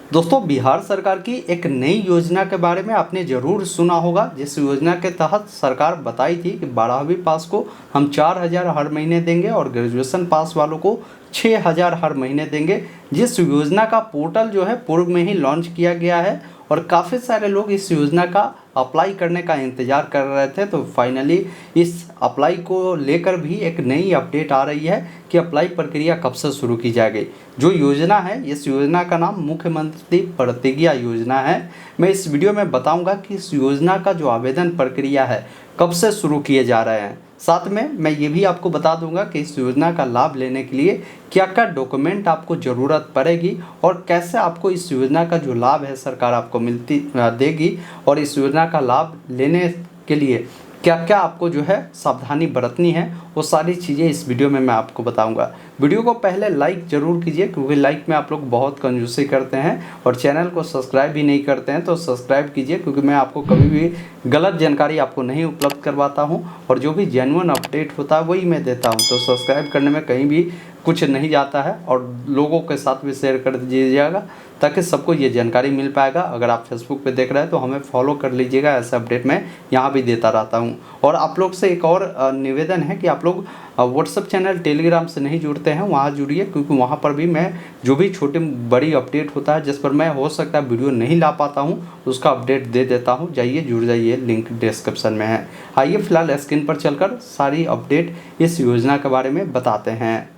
दोस्तों, बिहार सरकार की एक नई योजना के बारे में आपने ज़रूर सुना होगा, जिस योजना के तहत सरकार बताई थी कि 12वीं पास को हम 4,000 हर महीने देंगे और ग्रेजुएशन पास वालों को 6,000 हर महीने देंगे। जिस योजना का पोर्टल जो है पूर्व में ही लॉन्च किया गया है और काफ़ी सारे लोग इस योजना का अप्लाई करने का इंतज़ार कर रहे थे। तो फाइनली इस अप्लाई को लेकर भी एक नई अपडेट आ रही है कि अप्लाई प्रक्रिया कब से शुरू की जाएगी। जो योजना है, इस योजना का नाम मुख्यमंत्री प्रतिज्ञा योजना है। मैं इस वीडियो में बताऊंगा कि इस योजना का जो आवेदन प्रक्रिया है कब से शुरू किए जा रहे हैं। साथ में मैं ये भी आपको बता दूंगा कि इस योजना का लाभ लेने के लिए क्या क्या डॉक्यूमेंट आपको ज़रूरत पड़ेगी और कैसे आपको इस योजना का जो लाभ है सरकार आपको देगी, और इस योजना का लाभ लेने के लिए क्या क्या आपको जो है सावधानी बरतनी है, वो सारी चीज़ें इस वीडियो में मैं आपको बताऊंगा। वीडियो को पहले लाइक ज़रूर कीजिए, क्योंकि लाइक में आप लोग बहुत कंजूसी करते हैं और चैनल को सब्सक्राइब भी नहीं करते हैं, तो सब्सक्राइब कीजिए, क्योंकि मैं आपको कभी भी गलत जानकारी आपको नहीं उपलब्ध करवाता हूं और जो भी जेन्युइन अपडेट होता है वही मैं देता हूं। तो सब्सक्राइब करने में कहीं भी कुछ नहीं जाता है और लोगों के साथ भी शेयर कर दीजिएगा ताकि सबको ये जानकारी मिल पाएगा। अगर आप फेसबुक पे देख रहे हैं तो हमें फॉलो कर लीजिएगा, ऐसे अपडेट मैं यहाँ भी देता रहता हूँ। और आप लोग से एक और निवेदन है कि आप लोग व्हाट्सएप चैनल टेलीग्राम से नहीं जुड़ते हैं, वहाँ जुड़िए, क्योंकि वहाँ पर भी मैं जो भी छोटी बड़ी अपडेट होता है जिस पर मैं हो सकता है वीडियो नहीं ला पाता हूँ उसका अपडेट दे देता हूँ। जाइए, जुड़ जाइए, लिंक डिस्क्रिप्शन में है। आइए फिलहाल स्क्रीन पर चलकर सारी अपडेट इस योजना के बारे में बताते हैं।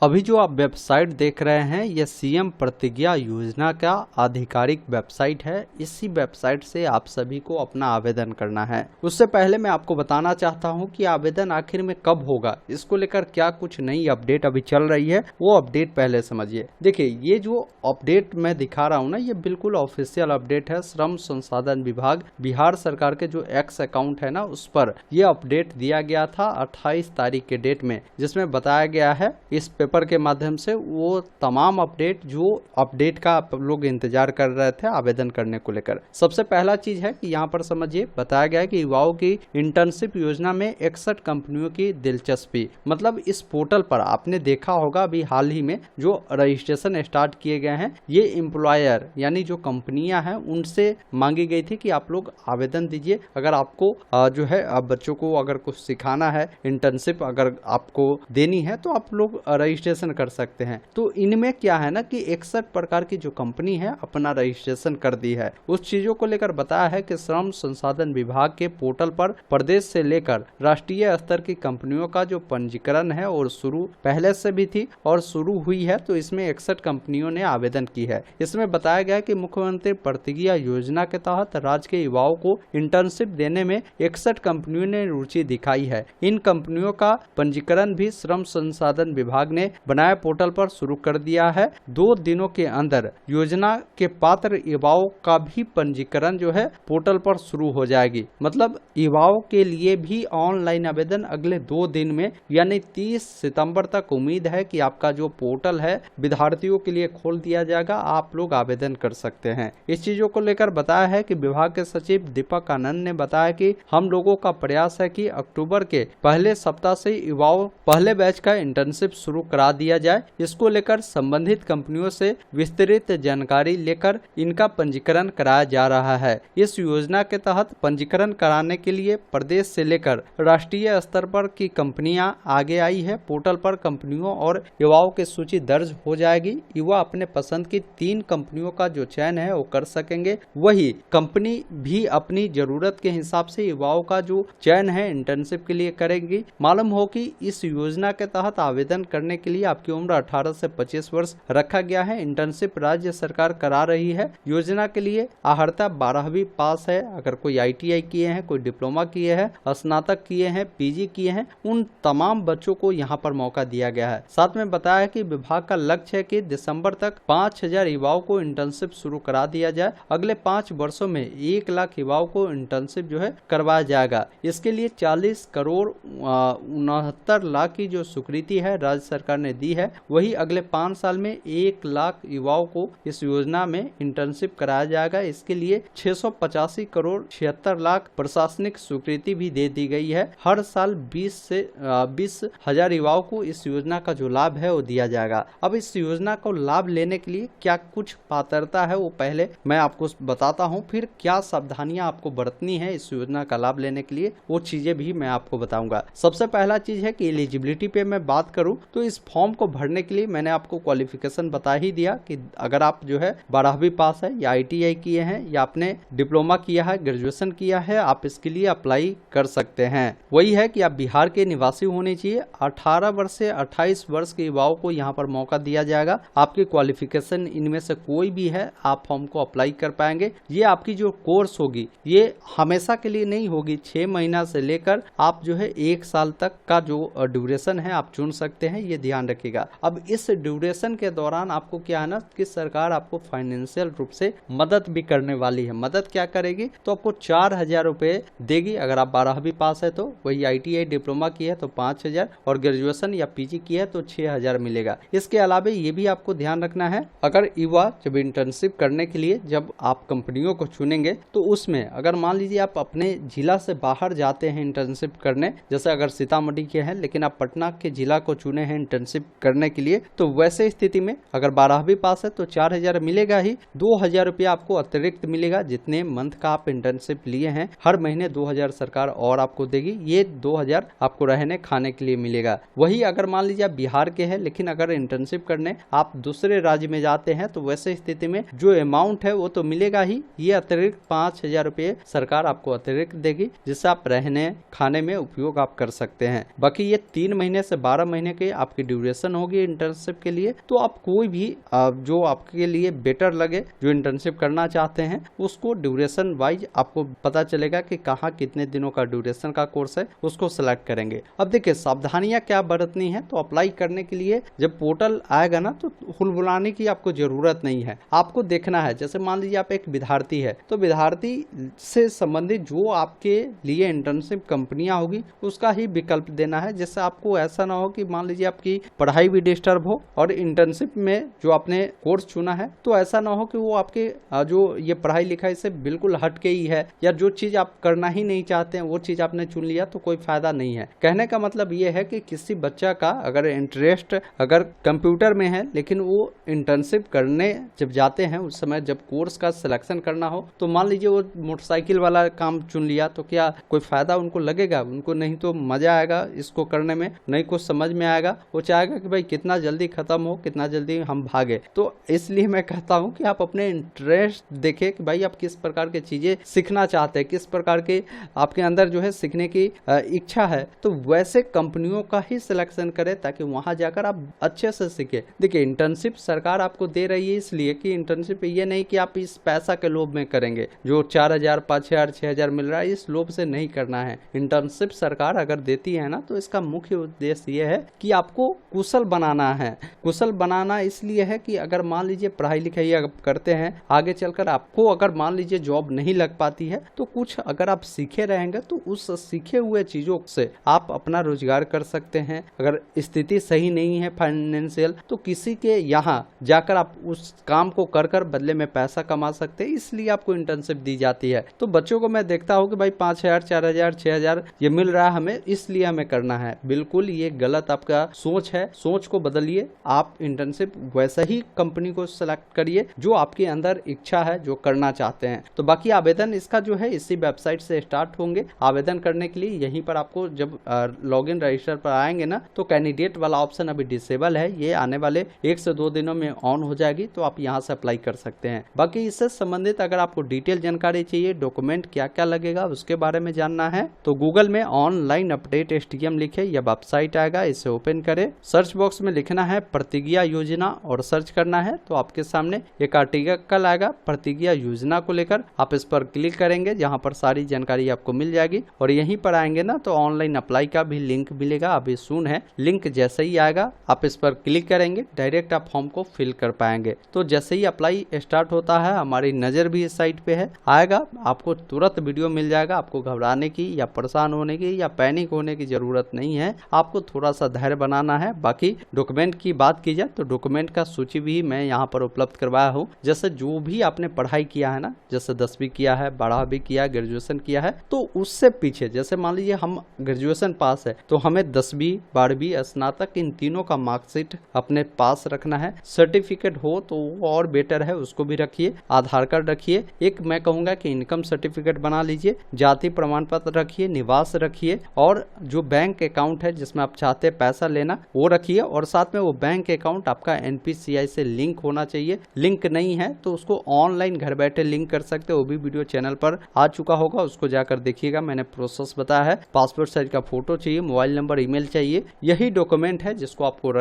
अभी जो आप वेबसाइट देख रहे हैं यह सीएम प्रतिज्ञा योजना का आधिकारिक वेबसाइट है। इसी वेबसाइट से आप सभी को अपना आवेदन करना है। उससे पहले मैं आपको बताना चाहता हूं कि आवेदन आखिर में कब होगा, इसको लेकर क्या कुछ नई अपडेट अभी चल रही है, वो अपडेट पहले समझिए। देखिए, ये जो अपडेट मैं दिखा रहा हूँ ना, ये बिल्कुल ऑफिशियल अपडेट है। श्रम संसाधन विभाग बिहार सरकार के जो एक्स अकाउंट है ना, उस पर यह अपडेट दिया गया था 28 तारीख के डेट में, जिसमें बताया गया है इस पेपर के माध्यम से वो तमाम अपडेट जो अपडेट का आप लोग इंतजार कर रहे थे आवेदन करने को लेकर। सबसे पहला चीज है कि यहाँ पर समझिए, बताया गया है कि युवाओं की इंटर्नशिप योजना में 61 कंपनियों की दिलचस्पी। मतलब इस पोर्टल पर आपने देखा होगा अभी हाल ही में जो रजिस्ट्रेशन स्टार्ट किए गए हैं, ये एम्प्लॉयर यानी जो कंपनियां हैं उनसे मांगी गई थी कि आप लोग आवेदन दीजिए। अगर आपको जो है बच्चों को अगर कुछ सिखाना है, इंटर्नशिप अगर आपको देनी है, तो आप लोग रजिस्ट्रेशन कर सकते हैं। तो इनमें क्या है ना कि 61 प्रकार की जो कंपनी है अपना रजिस्ट्रेशन कर दी है। उस चीजों को लेकर बताया है कि श्रम संसाधन विभाग के पोर्टल पर प्रदेश से लेकर राष्ट्रीय स्तर की कंपनियों का जो पंजीकरण है और शुरू पहले से भी थी और शुरू हुई है, तो इसमें 61 कंपनियों ने आवेदन की है। इसमें बताया गया है कि मुख्यमंत्री प्रतिज्ञा योजना के तहत राज्य के युवाओं को इंटर्नशिप देने में 61 कंपनियों ने रुचि दिखाई है। इन कंपनियों का पंजीकरण भी श्रम संसाधन विभाग ने बनाए पोर्टल पर शुरू कर दिया है। 2 दिनों के अंदर योजना के पात्र युवाओं का भी पंजीकरण जो है पोर्टल पर शुरू हो जाएगी। मतलब युवाओं के लिए भी ऑनलाइन आवेदन अगले 2 दिन में यानी 30 सितंबर तक उम्मीद है कि आपका जो पोर्टल है विद्यार्थियों के लिए खोल दिया जाएगा, आप लोग आवेदन कर सकते हैं। इस चीजों को लेकर बताया है कि विभाग के सचिव दीपक आनंद ने बताया कि हम लोगों का प्रयास है कि अक्टूबर के पहले सप्ताह से युवाओं पहले बैच का इंटर्नशिप शुरू करा दिया जाए। इसको लेकर संबंधित कंपनियों से विस्तृत जानकारी लेकर इनका पंजीकरण कराया जा रहा है। इस योजना के तहत पंजीकरण कराने के लिए प्रदेश से लेकर राष्ट्रीय स्तर पर की कंपनियां आगे आई है। पोर्टल पर कंपनियों और युवाओं की सूची दर्ज हो जाएगी। युवा अपने पसंद की 3 कंपनियों का जो चयन है वो कर सकेंगे। वही कंपनी भी अपनी जरूरत के हिसाब से युवाओं का जो चयन है इंटर्नशिप के लिए करेंगी। मालूम हो कि इस योजना के तहत आवेदन करने के लिए आपकी उम्र 18 से 25 वर्ष रखा गया है। इंटर्नशिप राज्य सरकार करा रही है। योजना के लिए अर्हता 12वीं पास है। अगर कोई ITI किए हैं, कोई डिप्लोमा किए हैं, स्नातक किए हैं, PG किए हैं, उन तमाम बच्चों को यहाँ पर मौका दिया गया है। साथ में बताया है कि विभाग का लक्ष्य है कि दिसंबर तक 5000 युवाओं को इंटर्नशिप शुरू करा दिया जाए। अगले 5 वर्षों में 1 लाख युवाओं को इंटर्नशिप जो है करवाया जाएगा। इसके लिए 40 करोड़ 69 लाख की जो स्वीकृति है राज्य सरकार सरकार ने दी है, वही अगले 5 साल में 1 लाख युवाओं को इस योजना में इंटर्नशिप कराया जाएगा। इसके लिए 685 करोड़ 76 लाख प्रशासनिक स्वीकृति भी दे दी गई है। हर साल 20,000 युवाओं को इस योजना का जो लाभ है वो दिया जाएगा। अब इस योजना को लाभ लेने के लिए क्या कुछ पात्रता है वो पहले मैं आपको बताता हूँ, फिर क्या सावधानियां आपको बरतनी है इस योजना का लाभ लेने के लिए वो चीजें भी मैं आपको बताऊंगा। सबसे पहला चीज है कि एलिजिबिलिटी पे मैं बात करूं तो इस फॉर्म को भरने के लिए मैंने आपको क्वालिफिकेशन बता ही दिया कि अगर आप जो है 12वीं पास है या ITI किए हैं या आपने डिप्लोमा किया है, ग्रेजुएशन किया है, आप इसके लिए अप्लाई कर सकते हैं। वही है कि आप बिहार के निवासी होने चाहिए। 18 वर्ष से 28 वर्ष के युवाओं को यहाँ पर मौका दिया जाएगा। आपकी क्वालिफिकेशन इनमें से कोई भी है, आप फॉर्म को अप्लाई कर पाएंगे। ये आपकी जो कोर्स होगी ये हमेशा के लिए नहीं होगी, 6 महीना से लेकर आप जो है 1 साल तक का जो ड्यूरेशन है आप चुन सकते हैं, ये ध्यान रखिएगा। अब इस ड्यूरेशन के दौरान आपको क्या है ना कि सरकार आपको फाइनेंशियल रूप से मदद भी करने वाली है। मदद क्या करेगी तो आपको 4,000 रुपए देगी। अगर आप 12वीं पास है तो वही ITI डिप्लोमा की है तो 5,000 और ग्रेजुएशन या PG की है तो 6,000 मिलेगा। इसके अलावा ये भी आपको ध्यान रखना है, अगर युवा जब इंटर्नशिप करने के लिए जब आप कंपनियों को चुनेंगे तो उसमें अगर मान लीजिए आप अपने जिला से बाहर जाते हैं इंटर्नशिप करने, जैसे अगर सीतामढ़ी के हैं लेकिन आप पटना के जिला को चुने हैं इंटर्नशिप करने के लिए, तो वैसे स्थिति में अगर 12वीं पास है तो 4,000 मिलेगा ही। 2,000 रुपया आपको अतिरिक्त मिलेगा जितने मंथ का आप इंटर्नशिप लिए हैं। हर महीने 2,000 सरकार और आपको देगी। ये 2,000 आपको रहने खाने के लिए मिलेगा। वही अगर मान लीजिए आप बिहार के हैं लेकिन अगर इंटर्नशिप करने आप दूसरे राज्य में जाते हैं तो वैसे स्थिति में जो अमाउंट है वो तो मिलेगा ही, ये अतिरिक्त 5,000 रुपये सरकार आपको अतिरिक्त देगी जिससे आप रहने खाने में उपयोग आप कर सकते हैं। बाकी ये 3 महीने से 12 महीने के आपकी ड्यूरेशन होगी इंटर्नशिप के लिए। तो आप कोई भी जो आपके लिए बेटर लगे, जो इंटर्नशिप करना चाहते हैं उसको ड्यूरेशन वाइज आपको पता चलेगा कि कहाँ कितने दिनों का ड्यूरेशन का कोर्स है, उसको सिलेक्ट करेंगे। अब देखिए सावधानियां क्या बरतनी है। तो अप्लाई करने के लिए जब पोर्टल आएगा ना तो हुलबुलाने की आपको जरूरत नहीं है। आपको देखना है, जैसे मान लीजिए आप एक विद्यार्थी है तो विद्यार्थी से संबंधित जो आपके लिए इंटर्नशिप कंपनियां होगी उसका ही विकल्प देना है, जिससे आपको ऐसा ना हो कि मान लीजिए आपकी पढ़ाई भी डिस्टर्ब हो और इंटर्नशिप में जो आपने कोर्स चुना है तो ऐसा ना हो कि वो आपके जो ये पढ़ाई लिखाई से बिल्कुल हट के ही है या जो चीज आप करना ही नहीं चाहते हैं वो चीज आपने चुन लिया तो कोई फायदा नहीं है। कहने का मतलब ये है कि किसी बच्चा का अगर इंटरेस्ट अगर कंप्यूटर में है लेकिन वो इंटर्नशिप करने जब जाते हैं उस समय जब कोर्स का सिलेक्शन करना हो तो मान लीजिए वो मोटरसाइकिल वाला काम चुन लिया तो क्या कोई फायदा उनको लगेगा? उनको नहीं तो मजा आएगा इसको करने में, नहीं कुछ समझ में आएगा। वो चाहेगा कि भाई कितना जल्दी खत्म हो, कितना जल्दी हम भागे। तो इसलिए मैं कहता हूँ कि आप अपने इंटरेस्ट देखें कि भाई आप किस प्रकार की चीजें सीखना चाहते हैं, किस प्रकार के आपके अंदर जो है सीखने की इच्छा है, तो वैसे कंपनियों का ही सिलेक्शन करें ताकि वहां जाकर आप अच्छे से सीखे। देखिए इंटर्नशिप सरकार आपको दे रही है इसलिए कि इंटर्नशिप ये नहीं कि आप इस पैसा के लोभ में करेंगे, जो 4,000 5,000 6,000 मिल रहा है इस लोभ से नहीं करना है। इंटर्नशिप सरकार अगर देती है ना तो इसका मुख्य उद्देश्य ये है कि आपको कुशल बनाना है। कुशल बनाना इसलिए है कि अगर मान लीजिए पढ़ाई लिखाई करते हैं, आगे चलकर आपको अगर मान लीजिए जॉब नहीं लग पाती है तो कुछ अगर आप सीखे रहेंगे तो उस सीखे हुए चीजों से आप अपना रोजगार कर सकते हैं। अगर स्थिति सही नहीं है फाइनेंशियल तो किसी के यहाँ जाकर आप उस काम को कर कर बदले में पैसा कमा सकते हैं, इसलिए आपको इंटर्नशिप दी जाती है। तो बच्चों को मैं देखता हूँ कि भाई 5,000 4,000 6,000 ये मिल रहा है हमें इसलिए हमें करना है। बिल्कुल ये गलत आपका सोच है, सोच को बदलिए। आप इंटर्नशिप वैसा ही कंपनी को सिलेक्ट करिए जो आपके अंदर इच्छा है, जो करना चाहते हैं। तो बाकी आवेदन इसका जो है इसी वेबसाइट से स्टार्ट होंगे। आवेदन करने के लिए यहीं पर आपको जब लॉगिन रजिस्टर पर आएंगे ना तो कैंडिडेट वाला ऑप्शन अभी डिसेबल है, ये आने वाले 1 से 2 दिनों में ऑन हो जाएगी, तो आप यहाँ से अप्लाई कर सकते हैं। बाकी इससे संबंधित अगर आपको डिटेल जानकारी चाहिए, डॉक्यूमेंट क्या क्या लगेगा उसके बारे में जानना है तो गूगल में ऑनलाइन अपडेट STM लिखे या वेबसाइट आएगा, इसे ओपन करें। सर्च बॉक्स में लिखना है प्रतिज्ञा योजना और सर्च करना है तो आपके सामने एक आर्टिकल आएगा प्रतिज्ञा योजना को लेकर। आप इस पर क्लिक करेंगे जहां पर सारी जानकारी आपको मिल जाएगी और यहीं पर आएंगे ना तो ऑनलाइन अप्लाई का भी लिंक मिलेगा। अभी सुन है लिंक जैसे ही आएगा आप इस पर क्लिक करेंगे डायरेक्ट आप फॉर्म को फिल कर पाएंगे। तो जैसे ही अप्लाई स्टार्ट होता है हमारी नजर भी इस साइट पे है आएगा, आपको तुरंत वीडियो मिल जाएगा। आपको घबराने की या परेशान होने की या पैनिक होने की जरूरत नहीं है, आपको थोड़ा सा धैर्य बनाना है। बाकी डॉक्यूमेंट की बात की जाए तो डॉक्यूमेंट का सूची भी मैं यहाँ पर उपलब्ध करवाया हूँ। जैसे जो भी आपने पढ़ाई किया है ना, जैसे 10वीं किया है, 12वीं किया, ग्रेजुएशन किया है, तो उससे पीछे जैसे मान लीजिए हम ग्रेजुएशन पास है तो हमें 10वीं 12वीं स्नातक इन तीनों का मार्कशीट अपने पास रखना है। सर्टिफिकेट हो तो वो और बेटर है, उसको भी रखिए। आधार कार्ड रखिए। एक मैं कहूँगा कि इनकम सर्टिफिकेट बना लीजिए। जाति प्रमाण पत्र रखिए। निवास रखिए। और जो बैंक अकाउंट है जिसमें आप चाहते हैं पैसा लेना वो रखिए। और साथ में वो बैंक अकाउंट आपका NPCI से लिंक होना चाहिए। लिंक नहीं है तो उसको ऑनलाइन घर बैठे लिंक कर सकते हो, वो भी वीडियो चैनल पर आ चुका होगा, उसको जाकर देखिएगा। मैंने प्रोसेस बताया है। पासपोर्ट साइज का फोटो चाहिए, मोबाइल नंबर, ईमेल चाहिए। यही डॉक्यूमेंट है जिसको आपको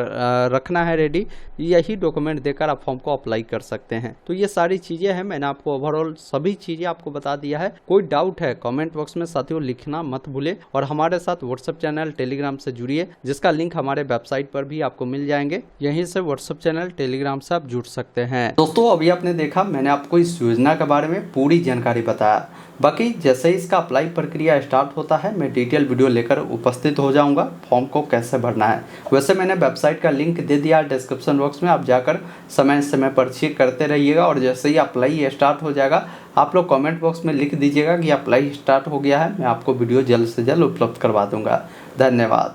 रखना है रेडी। यही डॉक्यूमेंट देकर आप फॉर्म को अप्लाई कर सकते हैं। तो ये सारी चीजें हैं, मैंने आपको ओवरऑल सभी चीजें आपको बता दिया है। कोई डाउट है कमेंट बॉक्स में साथियों लिखना मत भूले। और हमारे साथ व्हाट्सएप चैनल टेलीग्राम से जुड़िए, जिसका लिंक हमारे वेबसाइट पर भी आपको मिल जाएंगे। यहीं से व्हाट्सएप चैनल टेलीग्राम से आप जुड़ सकते हैं। दोस्तों अभी आपने देखा मैंने आपको इस योजना के बारे में पूरी जानकारी बताया। बाकी जैसे ही इसका अप्लाई प्रक्रिया स्टार्ट होता है मैं डिटेल वीडियो लेकर उपस्थित हो जाऊंगा। फॉर्म को कैसे भरना है वैसे मैंने वेबसाइट का लिंक दे दिया डिस्क्रिप्शन बॉक्स में, आप जाकर समय समय पर चेक करते रहिएगा। और जैसे ही अप्लाई स्टार्ट हो जाएगा आप लोग कमेंट बॉक्स में लिख दीजिएगा कि अप्लाई स्टार्ट हो गया है। मैं आपको वीडियो जल्द से जल्द उपलब्ध करवा दूंगा। धन्यवाद।